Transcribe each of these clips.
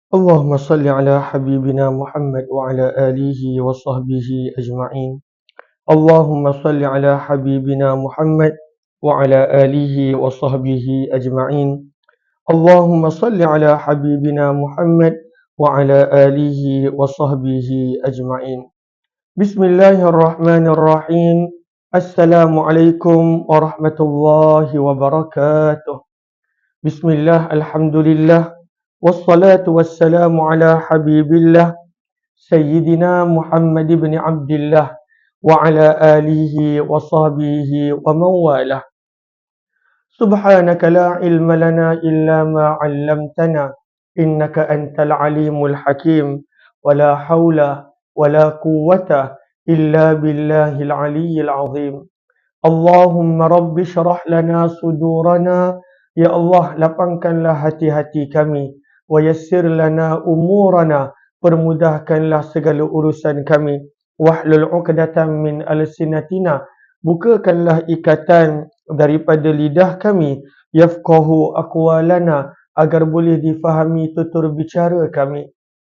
اللهم صل على حبيبنا محمد وعلى آله وصحبه أجمعين. اللهم صل على حبيبنا محمد وعلى آله وصحبه أجمعين. اللهم صل على حبيبنا محمد وعلى آله وصحبه أجمعين. بسم الله الرحمن الرحيم. السلام عليكم ورحمة الله وبركاته. بسم الله الحمد لله والصلاة والسلام على حبيب الله سيدنا محمد بن عبد الله وعلى آله وصحبه ومن والاه. سبحانك لا علم لنا إلا ما علمتنا إنك أنت العليم الحكيم ولا حول ولا قوة إلا بالله العلي العظيم. Allahumma rabbi syrah lana sudurana. Ya Allah, lapangkanlah hati-hati kami. Wa yassir lana umurana. Permudahkanlah segala urusan kami. Wahlul uqdatan min alsinatina. Bukakanlah ikatan daripada lidah kami. Yafqahu aqwalana. Agar boleh difahami tutur bicara kami.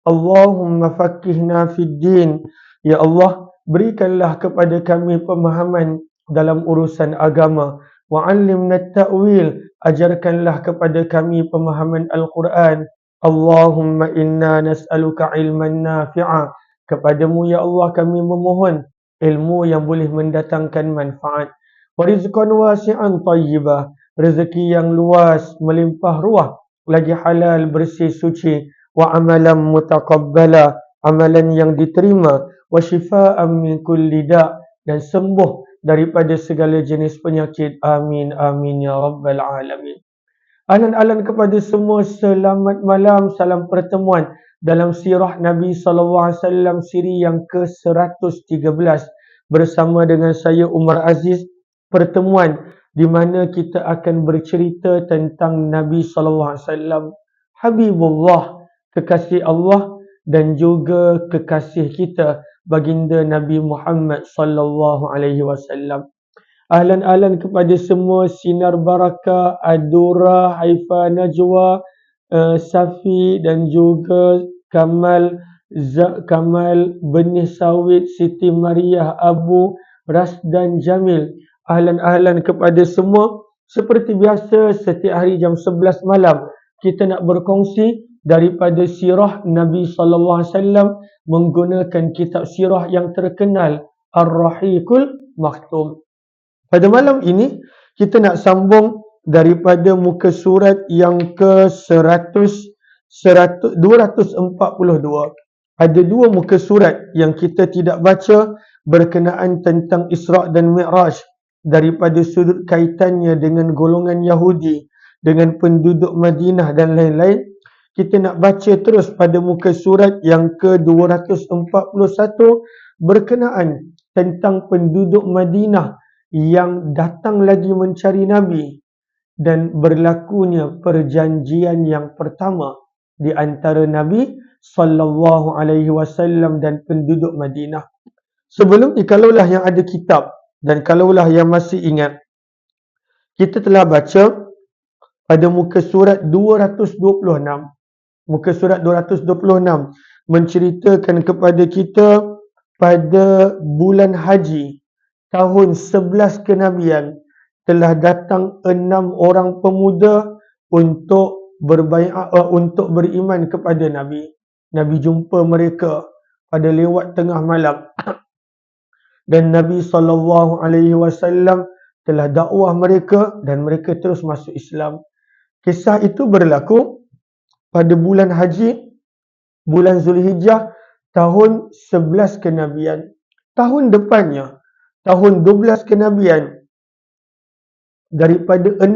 Allahumma faqihna fid din. Ya Allah, berikanlah kepada kami pemahaman dalam urusan agama. Wa'allimna ta'wil. Ajarkanlah kepada kami pemahaman Al-Quran. Allahumma inna nas'aluka ilman nafi'a. Kepadamu ya Allah kami memohon ilmu yang boleh mendatangkan manfaat. Wa rizqan wasi'an tayyibah. Rezeki yang luas, melimpah ruah, lagi halal, bersih, suci. Wa amalan mutaqabbala. Amalan yang diterima. Wa shifaan min kulli da'. Dan sembuh daripada segala jenis penyakit. Amin, amin, ya Rabbal Alamin. Ahlan kepada semua, selamat malam, salam pertemuan dalam sirah Nabi SAW siri yang ke-113 bersama dengan saya Umar Aziz. Pertemuan di mana kita akan bercerita tentang Nabi SAW, Habibullah, kekasih Allah dan juga kekasih kita, baginda Nabi Muhammad sallallahu alaihi wasallam. Ahlan kepada semua, Sinar Barakah, Adura, Haifa Najwa, Safi dan juga Kamal, Kamal, Benih Sawit, Siti Mariah, Abu, Rasdan Jamil. Ahlan kepada semua. Seperti biasa, setiap hari jam 11 malam kita nak berkongsi daripada sirah Nabi SAW menggunakan kitab sirah yang terkenal Ar-Rahiqul Maktum. Pada malam ini kita nak sambung daripada muka surat yang ke-242. Ada dua muka surat yang kita tidak baca berkenaan tentang Isra' dan Mi'raj daripada sudut kaitannya dengan golongan Yahudi, dengan penduduk Madinah dan lain-lain. Kita nak baca terus pada muka surat yang ke-241 berkenaan tentang penduduk Madinah yang datang lagi mencari Nabi dan berlakunya perjanjian yang pertama di antara Nabi sallallahu alaihi wasallam dan penduduk Madinah. Sebelum ni, kalaulah yang ada kitab dan kalaulah yang masih ingat, kita telah baca pada muka surat 226. Muka surat 226 menceritakan kepada kita pada bulan haji tahun 11 kenabian telah datang 6 orang pemuda untuk berbaiat, untuk beriman kepada Nabi. Nabi jumpa mereka pada lewat tengah malam dan Nabi SAW telah dakwah mereka dan mereka terus masuk Islam. Kisah itu berlaku pada bulan haji, bulan Zulhijjah, tahun 11 kenabian. Tahun depannya, tahun 12 kenabian, daripada 6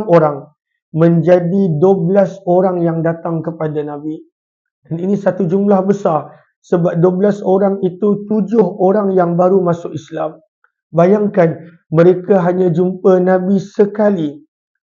orang menjadi 12 orang yang datang kepada Nabi. Dan ini satu jumlah besar, sebab 12 orang itu 7 orang yang baru masuk Islam. Bayangkan, mereka hanya jumpa Nabi sekali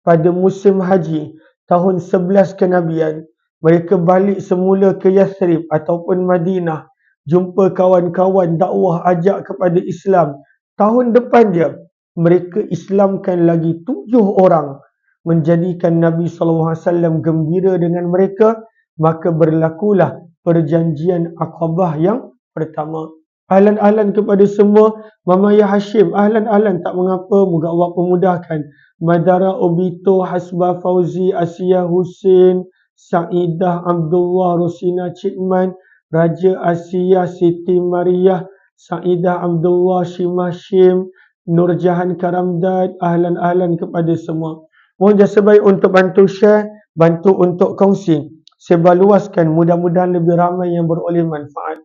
pada musim haji tahun 11 kenabian. Mereka balik semula ke Yathrib ataupun Madinah, jumpa kawan-kawan, dakwah, ajak kepada Islam. Tahun depan dia, mereka Islamkan lagi 7 orang, menjadikan Nabi SAW gembira dengan mereka maka berlakulah perjanjian Aqabah yang pertama. Ahlan-ahlan kepada semua, Mama Ya Hashim, ahlan-ahlan tak mengapa, moga Allah pemudahkan. Madara Obito, Hasbah Fauzi, Asia Hussein, Saidah Abdullah, Rosina Cikman, Raja Asia, Siti Mariah, Saidah Abdullah, Shimah Shim, Nurjahan Karamdad, ahlan-ahlan kepada semua. Mohon jasa baik untuk bantu share, bantu untuk kongsi. Sebarluaskan, mudah-mudahan lebih ramai yang beroleh manfaat.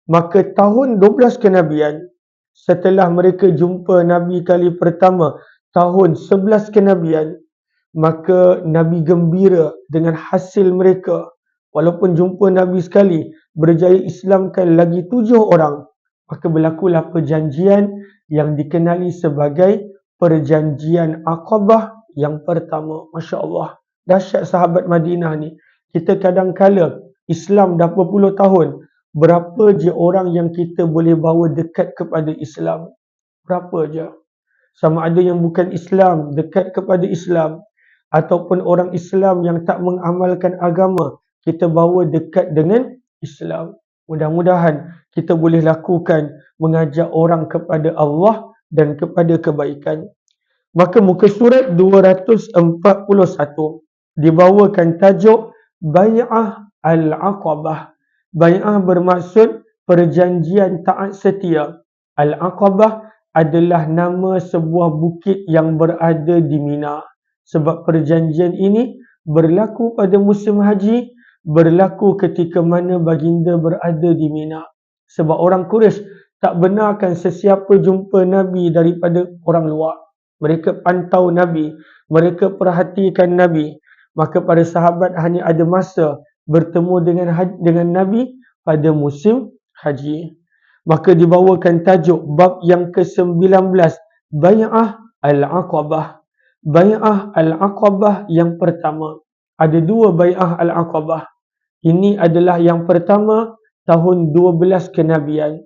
Maka tahun 12 kenabian, setelah mereka jumpa Nabi kali pertama, tahun 11 kenabian, maka Nabi gembira dengan hasil mereka. Walaupun jumpa Nabi sekali, berjaya Islamkan lagi 7 orang. Maka berlakulah perjanjian yang dikenali sebagai perjanjian Aqabah yang pertama. Masya Allah. Dahsyat sahabat Madinah ni. Kita kadang-kala Islam dah berpuluh tahun. Berapa je orang yang kita boleh bawa dekat kepada Islam? Berapa je? Sama ada yang bukan Islam, dekat kepada Islam. Ataupun orang Islam yang tak mengamalkan agama, kita bawa dekat dengan Islam. Mudah-mudahan kita boleh lakukan mengajak orang kepada Allah dan kepada kebaikan. Maka muka surat 241 dibawakan tajuk Bai'ah Al-Aqabah. Bai'ah bermaksud perjanjian taat setia. Al-Aqabah adalah nama sebuah bukit yang berada di Mina. Sebab perjanjian ini berlaku pada musim haji, berlaku ketika mana baginda berada di Mina. Sebab orang Quraisy tak benarkan sesiapa jumpa Nabi daripada orang luar. Mereka pantau Nabi, mereka perhatikan Nabi. Maka para sahabat hanya ada masa bertemu dengan Nabi pada musim haji. Maka dibawakan tajuk bab yang ke-19, Bai'ah Al-Aqabah. Bai'ah Al-Aqabah yang pertama. Ada 2 Bai'ah Al-Aqabah. Ini adalah yang pertama tahun 12 kenabian.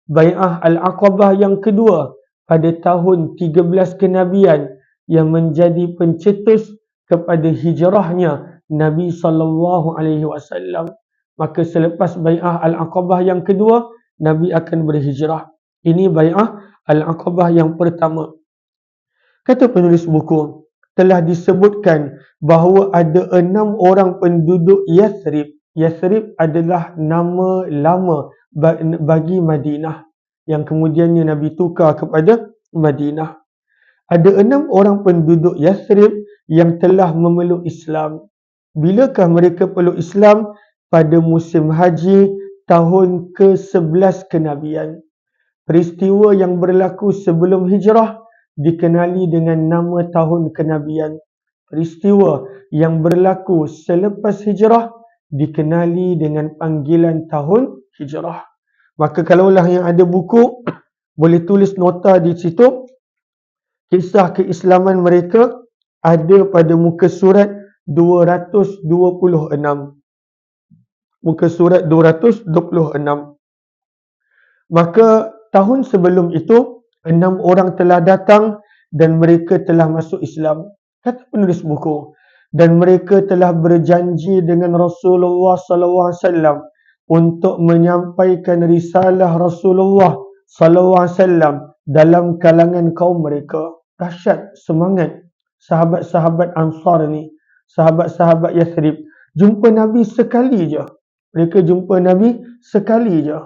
Bai'ah Al-Aqabah yang kedua pada tahun 13 kenabian yang menjadi pencetus kepada hijrahnya Nabi SAW. Maka selepas Bai'ah Al-Aqabah yang kedua, Nabi akan berhijrah. Ini Bai'ah Al-Aqabah yang pertama. Kata penulis buku, telah disebutkan bahawa ada 6 orang penduduk Yathrib. Yathrib adalah nama lama bagi Madinah yang kemudiannya Nabi tukar kepada Madinah. Ada 6 orang penduduk Yathrib yang telah memeluk Islam. Bilakah mereka peluk Islam? Pada musim haji tahun ke-11 kenabian. Peristiwa yang berlaku sebelum hijrah dikenali dengan nama tahun kenabian. Peristiwa yang berlaku selepas hijrah dikenali dengan panggilan tahun hijrah. Maka kalaulah yang ada buku, boleh tulis nota di situ. Kisah keislaman mereka ada pada muka surat 226. Muka surat 226. Maka tahun sebelum itu, 6 orang telah datang dan mereka telah masuk Islam. Kata penulis buku, dan mereka telah berjanji dengan Rasulullah SAW untuk menyampaikan risalah Rasulullah SAW dalam kalangan kaum mereka. Dahsyat semangat sahabat-sahabat Ansar ni, sahabat-sahabat Yathrib. Jumpa Nabi sekali je. Mereka jumpa Nabi sekali je.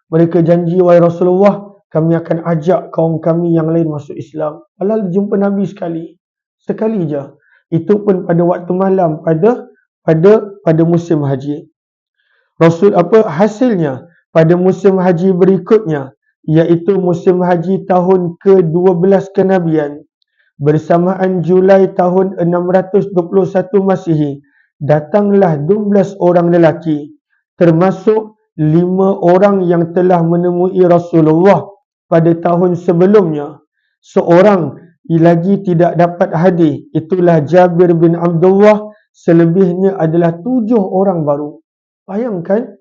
Mereka janji, wahai Rasulullah, kami akan ajak kaum kami yang lain masuk Islam. Padahal jumpa Nabi sekali. Sekali je. Itu pun pada waktu malam pada musim haji. Hasilnya pada musim haji berikutnya, iaitu musim haji tahun ke-12 kenabian, bersamaan Julai tahun 621 Masihi, datanglah 12 orang lelaki, termasuk 5 orang yang telah menemui Rasulullah pada tahun sebelumnya. Seorang lagi tidak dapat hadir, itulah Jabir bin Abdullah. Selebihnya adalah 7 orang baru. Bayangkan,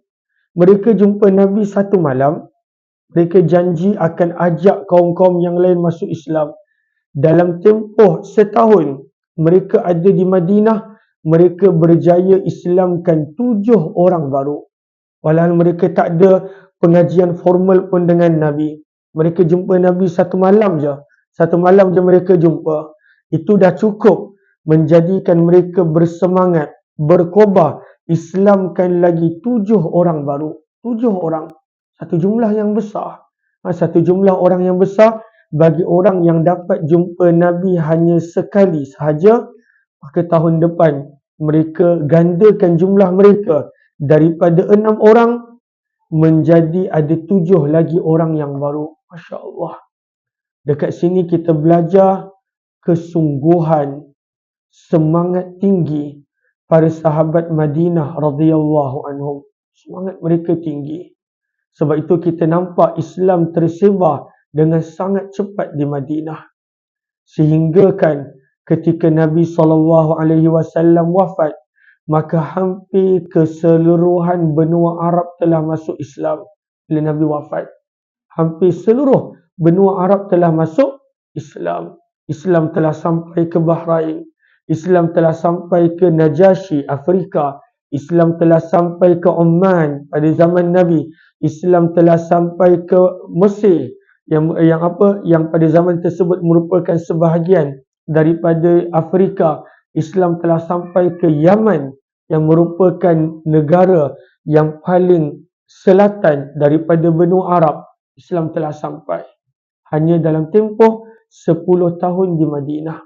mereka jumpa Nabi satu malam, mereka janji akan ajak kaum-kaum yang lain masuk Islam. Dalam tempoh setahun, mereka ada di Madinah, mereka berjaya Islamkan 7 orang baru. Walhal mereka tak ada pengajian formal pun dengan Nabi. Mereka jumpa Nabi satu malam je. Satu malam je mereka jumpa. Itu dah cukup menjadikan mereka bersemangat, berkobar, Islamkan lagi 7 orang baru. 7 orang. Satu jumlah yang besar. Satu jumlah orang yang besar bagi orang yang dapat jumpa Nabi hanya sekali sahaja, maka tahun depan mereka gandakan jumlah mereka daripada 6 orang menjadi ada 7 lagi orang yang baru. Masya Allah. Dekat sini kita belajar kesungguhan, semangat tinggi para sahabat Madinah radhiyallahu anhum. Semangat mereka tinggi. Sebab itu kita nampak Islam tersebar dengan sangat cepat di Madinah. Sehingga kan ketika Nabi SAW wafat, maka hampir keseluruhan benua Arab telah masuk Islam bila Nabi wafat. Hampir seluruh benua Arab telah masuk Islam. Islam telah sampai ke Bahrain. Islam telah sampai ke Najasyi, Afrika. Islam telah sampai ke Oman pada zaman Nabi. Islam telah sampai ke Mesir yang pada zaman tersebut merupakan sebahagian daripada Afrika. Islam telah sampai ke Yaman yang merupakan negara yang paling selatan daripada benua Arab. Islam telah sampai hanya dalam tempoh 10 tahun di Madinah.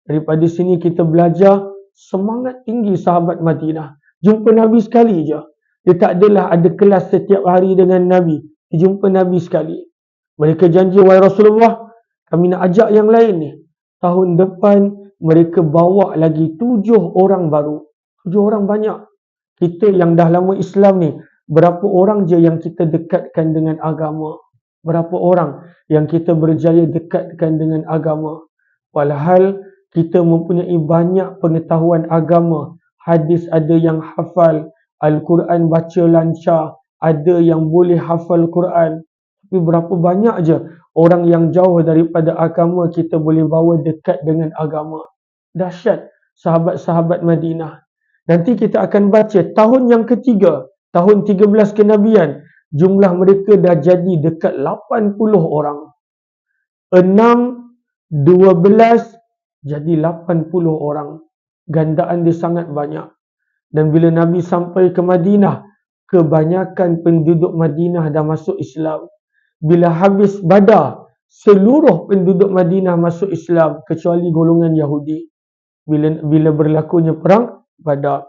Daripada sini kita belajar semangat tinggi sahabat Madinah. Jumpa Nabi sekali je. Dia tak adalah ada kelas setiap hari dengan Nabi. Dia jumpa Nabi sekali. Mereka janji, wahai Rasulullah, kami nak ajak yang lain ni. Tahun depan mereka bawa lagi 7 orang baru. 7 orang banyak. Kita yang dah lama Islam ni, berapa orang je yang kita dekatkan dengan agama? Berapa orang yang kita berjaya dekatkan dengan agama? Walhal kita mempunyai banyak pengetahuan agama. Hadis ada yang hafal, Al-Quran baca lancar, ada yang boleh hafal Quran. Tapi berapa banyak je orang yang jauh daripada agama kita boleh bawa dekat dengan agama. Dahsyat sahabat-sahabat Madinah. Nanti kita akan baca tahun yang ketiga, tahun 13 kenabian, jumlah mereka dah jadi dekat 80 orang. 6, 12, jadi 80 orang. Gandaan dia sangat banyak. Dan bila Nabi sampai ke Madinah, kebanyakan penduduk Madinah dah masuk Islam. Bila habis Badar, seluruh penduduk Madinah masuk Islam kecuali golongan Yahudi. Bila berlakunya perang Badar.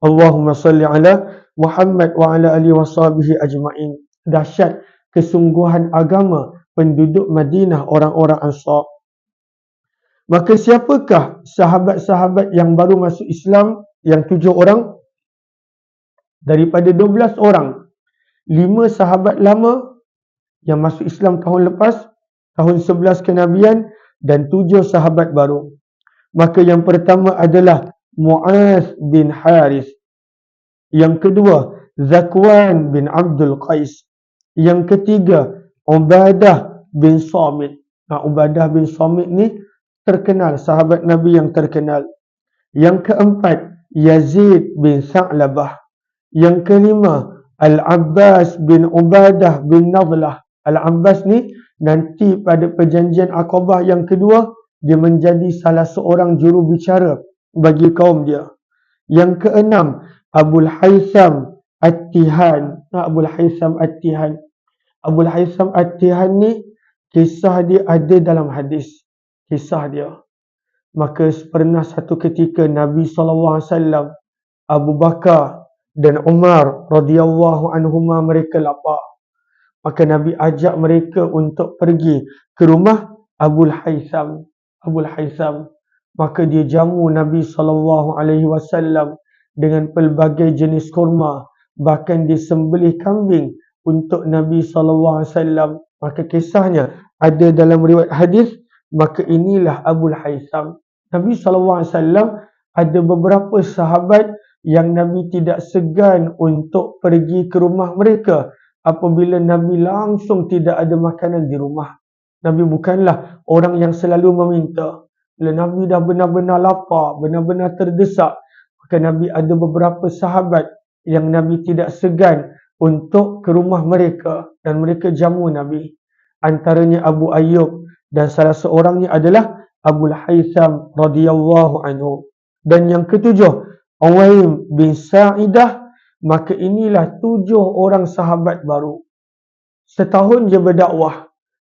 Allahumma salli ala Muhammad wa ala alihi washabihi ajma'in. Dahsyat kesungguhan agama penduduk Madinah, orang-orang Ansar. Maka siapakah sahabat-sahabat yang baru masuk Islam yang 7 orang? Daripada 12 orang, 5 sahabat lama yang masuk Islam tahun lepas, tahun 11 kenabian, dan 7 sahabat baru. Maka yang pertama adalah Mu'az bin Haris. Yang kedua, Zakwan bin Abdul Qais. Yang ketiga, Ubadah bin Samit. Ubadah bin Samit ni terkenal, sahabat Nabi yang terkenal. Yang keempat, Yazid bin Sa'labah. Yang kelima, Al-Abbas bin Ubadah bin Nadlah. Al-Abbas ni nanti pada perjanjian Aqabah yang kedua, dia menjadi salah seorang juru bicara bagi kaum dia. Yang keenam, Abul Haytham At-Tihan. Abul Haytham At-Tihan. Abul Haytham At-Tihan ni kisah dia ada dalam hadis. Kisah dia. Maka pernah satu ketika Nabi SAW, Abu Bakar dan Umar radhiyallahu anhuma mereka lapar. Maka Nabi ajak mereka untuk pergi ke rumah Abul Haytham. Abul Haytham. Maka dia jamu Nabi SAW dengan pelbagai jenis kurma. Bahkan dia sembelih kambing untuk Nabi SAW. Maka kisahnya ada dalam riwayat hadis. Maka inilah Abul Haytham. Nabi SAW ada beberapa sahabat yang Nabi tidak segan untuk pergi ke rumah mereka apabila Nabi langsung tidak ada makanan di rumah. Nabi bukanlah orang yang selalu meminta. Bila Nabi dah benar-benar lapar, benar-benar terdesak, maka Nabi ada beberapa sahabat yang Nabi tidak segan untuk ke rumah mereka dan mereka jamu Nabi. Antaranya Abu Ayyub dan salah seorangnya adalah Abu Haytham radhiyallahu anhu. Dan yang ketujuh, Uwaim bin Sa'idah. Maka inilah 7 orang sahabat baru. Setahun je berdakwah.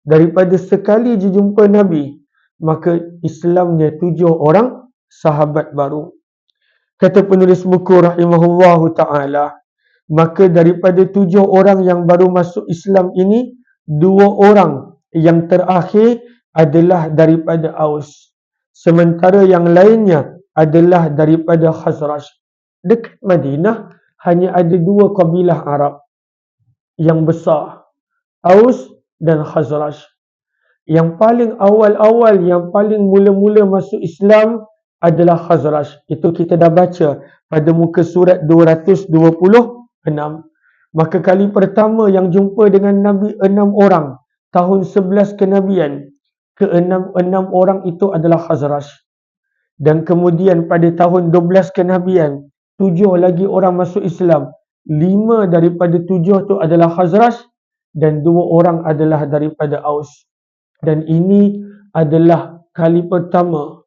Daripada sekali je jumpa Nabi, maka Islamnya 7 orang sahabat baru. Kata penulis buku rahimahullahu ta'ala, maka daripada 7 orang yang baru masuk Islam ini, 2 orang yang terakhir adalah daripada Aus. Sementara yang lainnya adalah daripada Khazraj. Dekat Madinah hanya ada 2 kabilah Arab yang besar, Aus dan Khazraj. Yang paling awal-awal, yang paling mula-mula masuk Islam adalah Khazraj. Itu kita dah baca pada muka surat 226. Maka kali pertama yang jumpa dengan Nabi 6 orang, tahun 11 kenabian, ke-6 orang itu adalah Khazraj. Dan kemudian pada tahun 12 kenabian, 7 lagi orang masuk Islam. 5 daripada 7 itu adalah Khazraj dan 2 orang adalah daripada Aus. Dan ini adalah kali pertama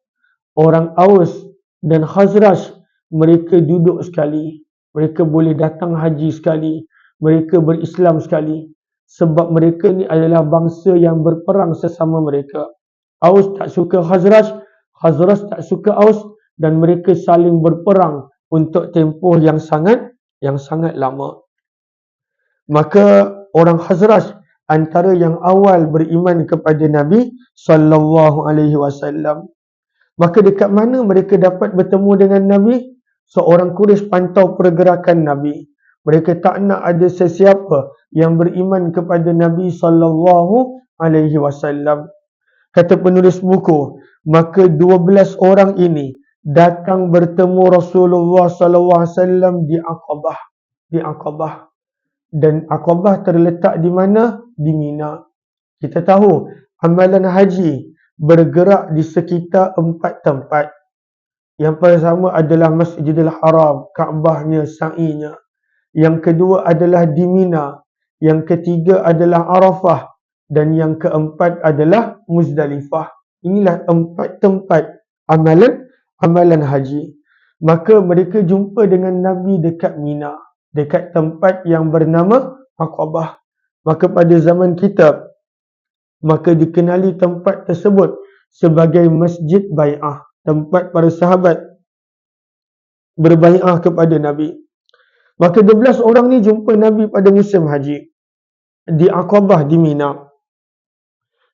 orang Aus dan Khazraj mereka duduk sekali. Mereka boleh datang haji sekali. Mereka berislam sekali. Sebab mereka ni adalah bangsa yang berperang sesama mereka. Aus tak suka Khazraj, Khazraj tak suka Aus, dan mereka saling berperang untuk tempoh yang sangat lama. Maka orang Khazraj antara yang awal beriman kepada Nabi sallallahu alaihi wasallam. Maka dekat mana mereka dapat bertemu dengan Nabi? Seorang Quraisy pantau pergerakan Nabi. Mereka tak nak ada sesiapa yang beriman kepada Nabi sallallahu alaihi wasallam. Kata penulis buku, maka 12 orang ini datang bertemu Rasulullah sallallahu alaihi wasallam di Aqabah. Di Aqabah. Dan Aqabah terletak di mana? Di Mina. Kita tahu amalan haji bergerak di sekitar 4 tempat. Yang pertama adalah Masjidil Haram, Kaabahnya, sa'inya. Yang kedua adalah di Mina. Yang ketiga adalah Arafah. Dan yang keempat adalah Muzdalifah. Inilah 4 tempat amalan haji. Maka mereka jumpa dengan Nabi dekat Mina, dekat tempat yang bernama Aqabah. Maka pada zaman kita, maka dikenali tempat tersebut sebagai Masjid Bai'ah, tempat para sahabat berbai'ah kepada Nabi. Maka 12 orang ni jumpa Nabi pada musim haji di Aqabah di Mina.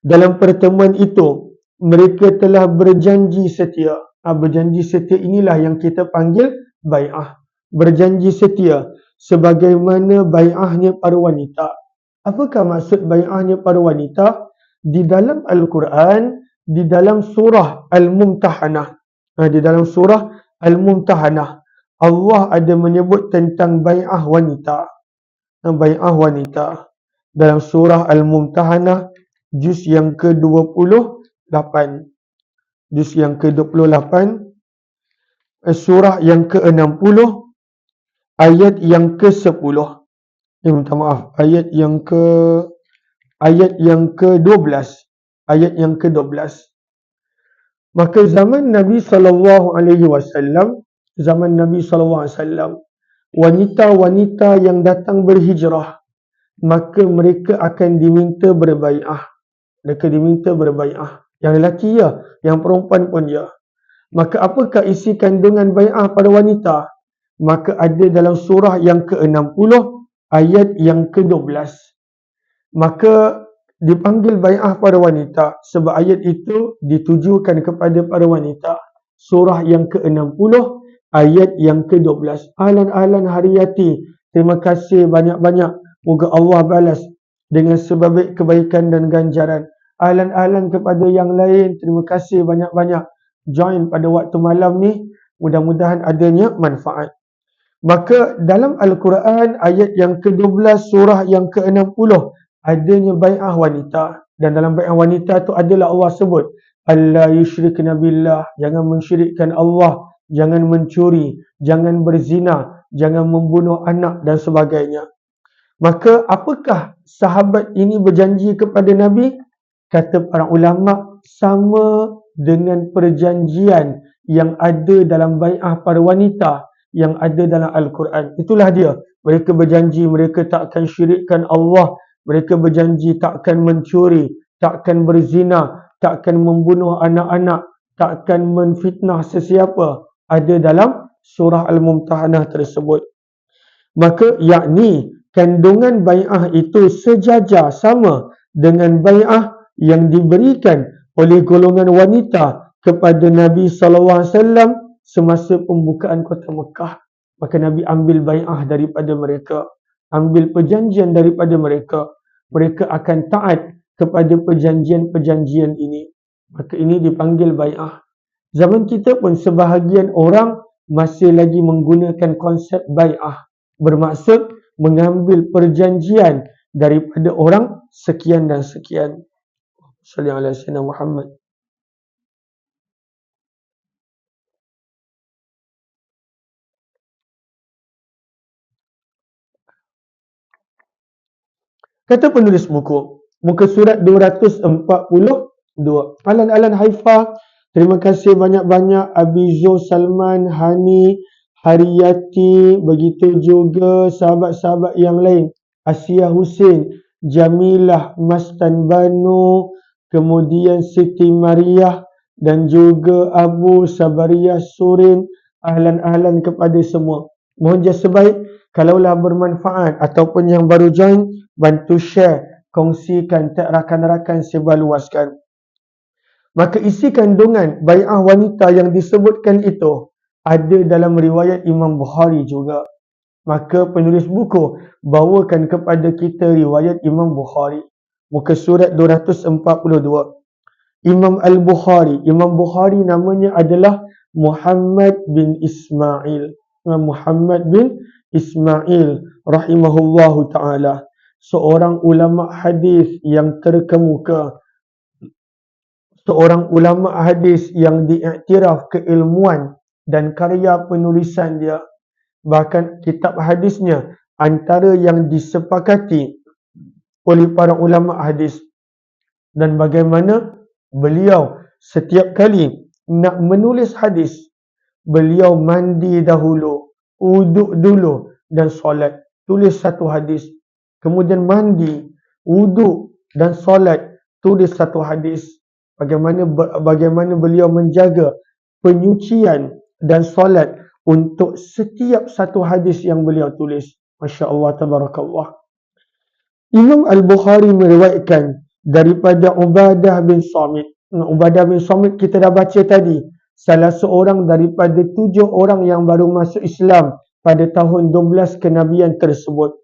Dalam pertemuan itu, mereka telah berjanji setia. Berjanji setia inilah yang kita panggil bai'ah. Berjanji setia sebagaimana bai'ahnya para wanita. Apakah maksud bai'ahnya para wanita? Di dalam Al-Quran, di dalam surah Al-Mumtahanah. Di dalam surah Al-Mumtahanah, Allah ada menyebut tentang bai'ah wanita. Bai'ah wanita. Dalam surah Al-Mumtahanah, juz yang ke-28. Juz yang ke-28, surah yang ke-60, ayat yang ke-10. Minta maaf, ayat yang ke-12. Ayat yang ke-12. Maka zaman Nabi sallallahu alaihi wasallam, wanita-wanita yang datang berhijrah, maka mereka akan diminta berbai'ah. Yang lelaki ya, yang perempuan pun ya. Maka apakah isi kandungan bai'ah pada wanita? Maka ada dalam surah yang ke-60, ayat yang ke-12. Maka dipanggil bai'ah pada wanita sebab ayat itu ditujukan kepada para wanita. Surah yang ke-60, ayat yang ke-12. Ahlan hariyati, terima kasih banyak-banyak. Moga Allah balas dengan sebaik kebaikan dan ganjaran. Ahlan kepada yang lain, terima kasih banyak-banyak. Join pada waktu malam ni, mudah-mudahan adanya manfaat. Maka dalam Al-Quran ayat yang ke-12 surah yang ke-60 adanya bai'ah wanita. Dan dalam bai'ah wanita tu adalah Allah sebut alla yusyrikna billah, jangan mensyirikkan Allah, jangan mencuri, jangan berzina, jangan membunuh anak dan sebagainya. Maka apakah sahabat ini berjanji kepada Nabi? Kata para ulama, sama dengan perjanjian yang ada dalam bai'ah para wanita yang ada dalam Al-Quran. Itulah dia. Mereka berjanji mereka takkan syirikkan Allah. Mereka berjanji takkan mencuri, takkan berzina, takkan membunuh anak-anak, takkan menfitnah sesiapa. Ada dalam surah Al-Mumtahanah tersebut. Maka yakni kandungan bai'ah itu sejajar sama dengan bai'ah yang diberikan oleh golongan wanita kepada Nabi SAW semasa pembukaan kota Mekah. Maka Nabi ambil bai'ah daripada mereka, ambil perjanjian daripada mereka. Mereka akan taat kepada perjanjian-perjanjian ini. Maka ini dipanggil bai'ah. Zaman kita pun sebahagian orang masih lagi menggunakan konsep bai'ah. Bermaksud mengambil perjanjian daripada orang sekian dan sekian. Sallallahu alaihi wasallam Muhammad. Kata penulis buku, muka surat 242. Alan Haifah, terima kasih banyak-banyak Abizo, Salman, Hani, Hariyati, begitu juga sahabat-sahabat yang lain. Asia Hussein, Jamilah, Mastan Banu, kemudian Siti Mariah dan juga Abu Sabariyah Surin. Ahlan-ahlan kepada semua. Mohon jasa baik, kalaulah bermanfaat ataupun yang baru join, bantu share, kongsikan, tag rakan-rakan sebarluaskan. Maka isi kandungan bai'ah wanita yang disebutkan itu ada dalam riwayat Imam Bukhari juga. Maka penulis buku bawakan kepada kita riwayat Imam Bukhari. Muka surat 242. Imam Bukhari namanya adalah Muhammad bin Ismail. Muhammad bin Ismail rahimahullahu ta'ala. Seorang ulama hadis yang terkemuka. Seorang ulama hadis yang diiktiraf keilmuan dan karya penulisan dia. Bahkan kitab hadisnya antara yang disepakati oleh para ulama hadis. Dan bagaimana beliau setiap kali nak menulis hadis, beliau mandi dahulu, wuduk dulu dan solat. Tulis satu hadis. Kemudian mandi, wuduk dan solat. Tulis satu hadis. Bagaimana beliau menjaga penyucian dan solat untuk setiap satu hadis yang beliau tulis. Masya Allah, tabarakallah. Imam Al-Bukhari meriwayatkan daripada Ubadah bin Samit. Ubadah bin Samit kita dah baca tadi. Salah seorang daripada 7 orang yang baru masuk Islam pada tahun 12 kenabian tersebut.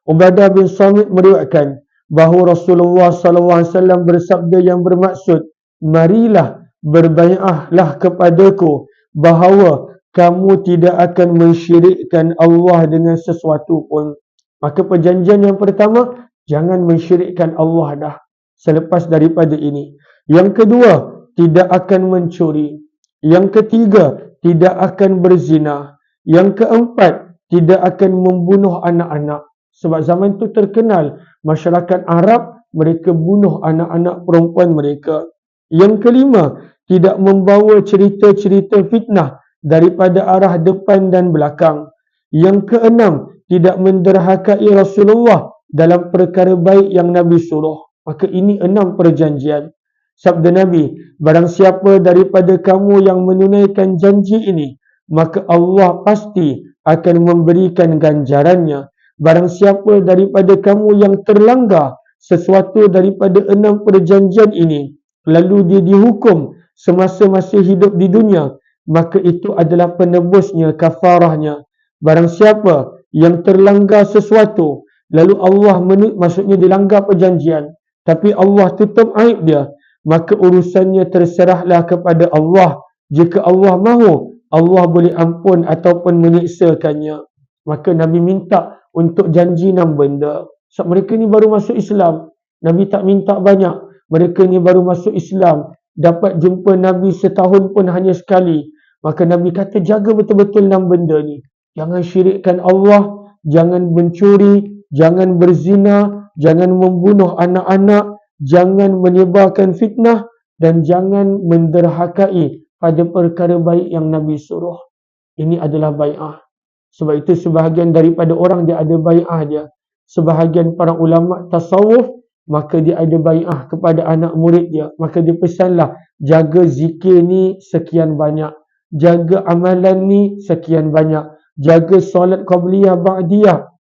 Ubadah bin Samit meriwayatkan bahawa Rasulullah SAW bersabda yang bermaksud, marilah berbai'ahlah kepadaku bahawa kamu tidak akan mensyirikkan Allah dengan sesuatu pun. Maka perjanjian yang pertama, jangan mensyirikkan Allah dah selepas daripada ini. Yang kedua, tidak akan mencuri. Yang ketiga, tidak akan berzina. Yang keempat, tidak akan membunuh anak-anak. Sebab zaman itu terkenal, masyarakat Arab, mereka bunuh anak-anak perempuan mereka. Yang kelima, tidak membawa cerita-cerita fitnah daripada arah depan dan belakang. Yang keenam, tidak menderhakai Rasulullah dalam perkara baik yang Nabi suruh. Maka ini 6 perjanjian. Sabda Nabi, barang siapa daripada kamu yang menunaikan janji ini, maka Allah pasti akan memberikan ganjarannya. Barang siapa daripada kamu yang terlanggar sesuatu daripada 6 perjanjian ini, lalu dia dihukum semasa masih hidup di dunia, maka itu adalah penebusnya, kafarahnya. Barang siapa yang terlanggar sesuatu, lalu Allah maksudnya dilanggar perjanjian, tapi Allah tutup aib dia, maka urusannya terserahlah kepada Allah. Jika Allah mahu, Allah boleh ampun ataupun menyiksakannya. Maka Nabi minta untuk janji 6 benda. Sebab mereka ni baru masuk Islam. Nabi tak minta banyak. Mereka ni baru masuk Islam. dapat jumpa Nabi setahun pun hanya sekali. Maka Nabi kata jaga betul-betul 6 benda ni. Jangan syirikkan Allah, jangan mencuri, jangan berzina, jangan membunuh anak-anak, jangan menyebarkan fitnah dan jangan menderhakai pada perkara baik yang Nabi suruh. Ini adalah bai'ah. Sebab itu sebahagian daripada orang dia ada bai'ah dia. Sebahagian para ulama tasawuf, maka dia ada bai'ah kepada anak murid dia. Maka dia pesanlah, jaga zikir ni sekian banyak. Jaga amalan ni sekian banyak. Jaga solat qabliyah ba'diyah.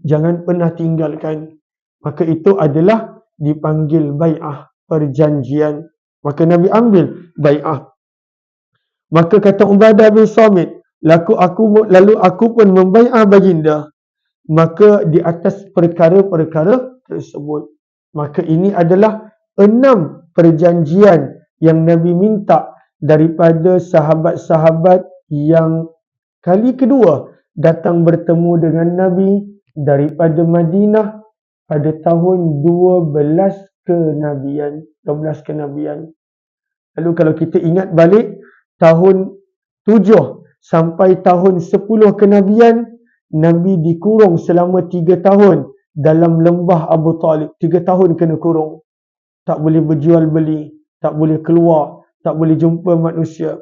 Jangan pernah tinggalkan. Maka itu adalah dipanggil bai'ah, perjanjian. Maka Nabi ambil bai'ah. Maka kata Ubadah bin Samit, lalu aku pun membai'ah baginda. Maka di atas perkara-perkara tersebut. Maka ini adalah 6 perjanjian yang Nabi minta daripada sahabat-sahabat yang kali kedua datang bertemu dengan Nabi daripada Madinah pada tahun 12 kenabian. Lalu kalau kita ingat balik, tahun 7 sampai tahun 10 kenabian, Nabi dikurung selama 3 tahun dalam lembah Abu Talib. 3 tahun kena kurung. Tak boleh berjual beli, tak boleh keluar, tak boleh jumpa manusia.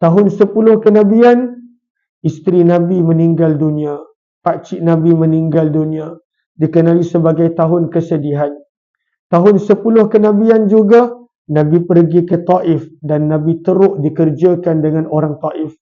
Tahun 10 kenabian, isteri Nabi meninggal dunia. Pakcik Nabi meninggal dunia. Dikenali sebagai tahun kesedihan. Tahun 10 kenabian juga, Nabi pergi ke Taif dan Nabi teruk dikerjakan dengan orang Taif.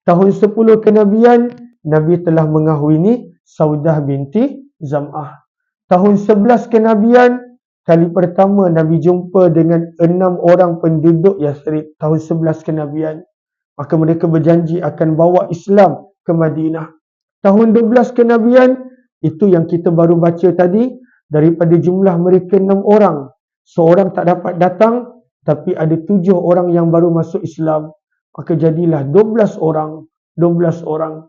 Tahun 10 kenabian, Nabi telah mengahwini Saudah binti Zam'ah. Tahun 11 kenabian, kali pertama Nabi jumpa dengan 6 orang penduduk Yathrib. Tahun 11 kenabian. Maka mereka berjanji akan bawa Islam ke Madinah. Tahun 12 kenabian, itu yang kita baru baca tadi, daripada jumlah mereka 6 orang. Seorang tak dapat datang, tapi ada 7 orang yang baru masuk Islam. Maka jadilah 12 orang. 12 orang.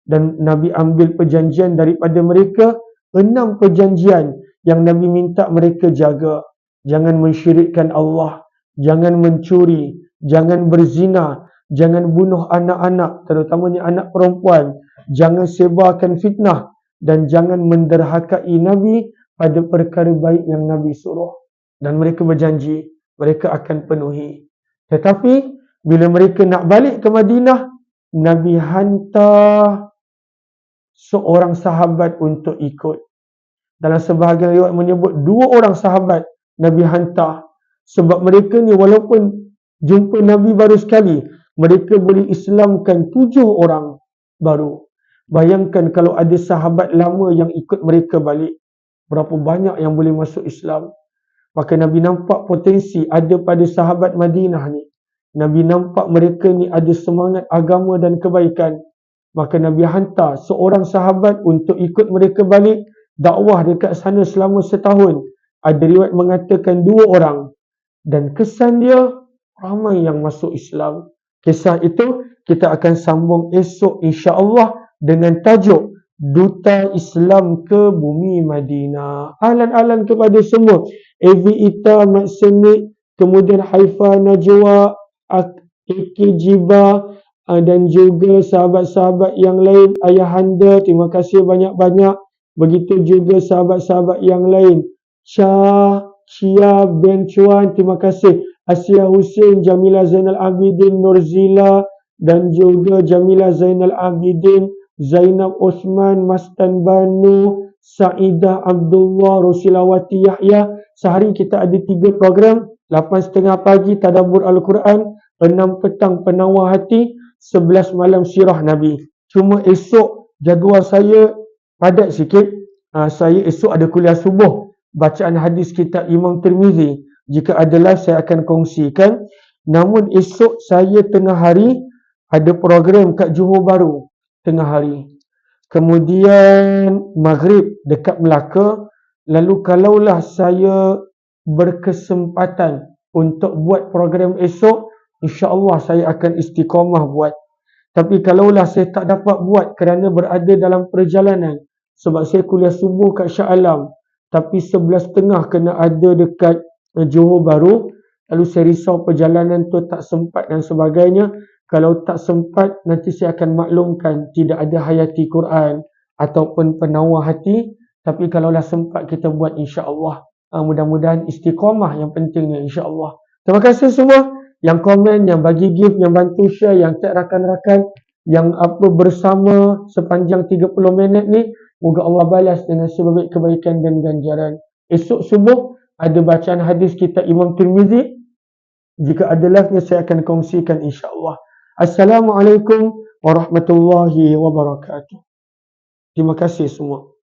Dan Nabi ambil perjanjian daripada mereka, 6 perjanjian yang Nabi minta mereka jaga. Jangan mensyirikkan Allah, jangan mencuri, jangan berzina, jangan bunuh anak-anak, terutamanya anak perempuan, jangan sebarkan fitnah dan jangan menderhakai Nabi pada perkara baik yang Nabi suruh. Dan mereka berjanji mereka akan penuhi. Tetapi bila mereka nak balik ke Madinah, Nabi hantar seorang sahabat untuk ikut. Dalam sebahagian riwayat menyebut 2 orang sahabat Nabi hantar. Sebab mereka ni walaupun jumpa Nabi baru sekali, mereka boleh Islamkan 7 orang baru. Bayangkan kalau ada sahabat lama yang ikut mereka balik, berapa banyak yang boleh masuk Islam. Maka Nabi nampak potensi ada pada sahabat Madinah ni. Nabi nampak mereka ni ada semangat agama dan kebaikan. Maka Nabi hantar seorang sahabat untuk ikut mereka balik, dakwah dekat sana selama setahun. Ada riwayat mengatakan 2 orang. Dan kesan dia, ramai yang masuk Islam. Kisah itu kita akan sambung esok insya-Allah dengan tajuk Duta Islam ke Bumi Madinah. Ahlan-ahlan kepada semua. Evi Ita, Mat Senik, kemudian Haifa Najwa, Eki Jiba, dan juga sahabat-sahabat yang lain. Ayahanda, terima kasih banyak-banyak. Begitu juga sahabat-sahabat yang lain. Chia Ben Chuan, terima kasih. Asia Hussein, Jamila Zainal Abidin, Nurzila, dan juga Jamila Zainal Abidin, Zainab Osman, Mastan Banu, Saidah Abdullah, Rosilawati Yahya. Sehari kita ada 3 program. 8.30 pagi Tadabbur Al-Quran, 6 petang Penawar Hati, 11 malam Sirah Nabi. Cuma esok jadual saya padat sikit. Saya esok ada kuliah subuh, bacaan hadis kitab Imam Tirmizi. Jika ada live saya akan kongsikan. Namun esok saya tengah hari ada program kat Johor Bahru tengah hari. Kemudian maghrib dekat Melaka. Lalu kalaulah saya berkesempatan untuk buat program esok, insya-Allah saya akan istiqamah buat. Tapi kalaulah saya tak dapat buat kerana berada dalam perjalanan, sebab saya kuliah subuh kat Shah Alam, tapi 11.30 kena ada dekat Johor Bahru, Lalu saya risau perjalanan tu tak sempat dan sebagainya. Kalau tak sempat, nanti saya akan maklumkan tidak ada hayati Quran ataupun penawar hati. Tapi kalaulah sempat kita buat insya-Allah. Mudah-mudahan istiqamah yang pentingnya insya-Allah. Terima kasih semua yang komen, yang bagi gift, yang bantu share, yang tag rakan-rakan, yang bersama sepanjang 30 minit ni. Moga Allah balas dengan sebaik kebaikan dan ganjaran. Esok subuh ada bacaan hadis kitab Imam Tirmizi. Jika ada live-nya saya akan kongsikan insya-Allah. Assalamualaikum warahmatullahi wabarakatuh. Terima kasih semua.